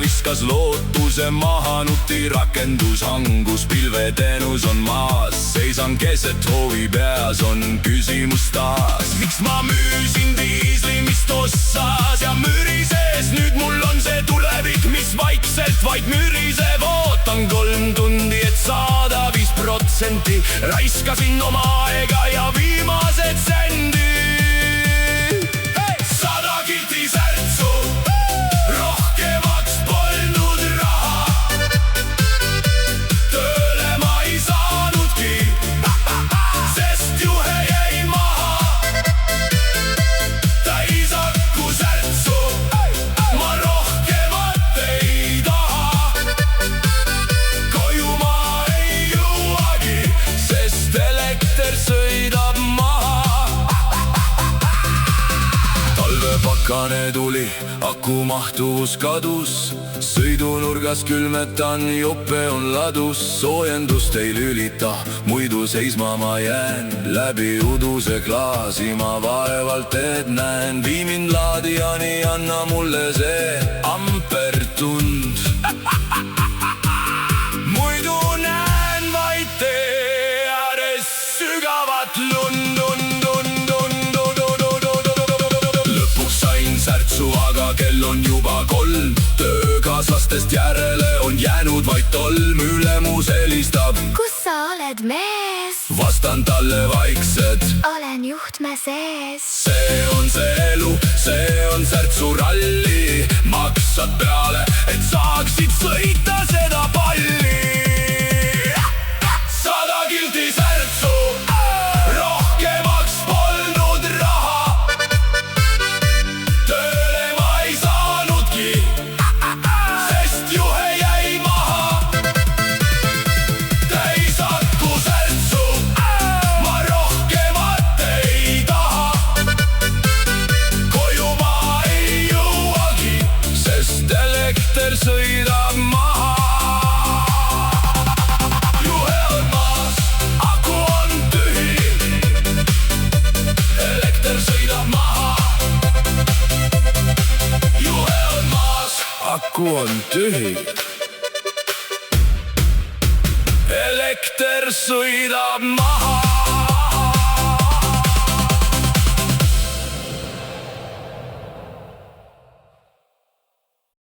viskas lootuse maha, nutirakendus hangus, pilveteenus on maas. Seisan keset hoovi, peas on küsimus taas. Miks ma müüsin diisli, mis tossas ja mürises? Nüüd mul on see tulevik, mis vaikselt vaid müriseb. Ootan 3 tundi, et saada 5%. Raiskasin oma aega ja viimased sendi. 100 kilti särtsu, rohkemaks polnud raha. Tööle ma ei saanudki, sest juhe jäi maha. Täis akku särtsu, ma rohkemat ei taha. Koju ma ei jõuagi, sest elekter sõidab maha. Talvepakane tuli, aku mahtuvus kadus. Sõidunurgas külmetan, jope on ladus. Soojendust ei lülita, muidu seisma ma jään. Läbi uduse klaasi ma vaevalt teed näen. Vii mind laadijani, anna mulle see ampertund. Muidu näen vaid tee ääres sügavat lund. Särtsu, aga kell on juba 3. Töökaaslastest järele on jäänud vaid tolm. Ülemus helistab: kus sa oled, mees? Vastan talle vaikselt: olen juhtme sees. See on see elu, see on Särtsu ralli. Maksad peale, et saaksid sõita seda palli. 100 kilti särtsu, rohkemaks polnud raha. Tööle ma ei saanudki, sest juhe jäi maha. Täis akku särtsu, ma rohkemat ei taha. Koju ma ei jõuagi, sest elekter sõidab maha. Juhe on maas, aku on tühi. Elekter sõidab maha. Juhe on maas, aku on tühi. Elekter sõidab maha.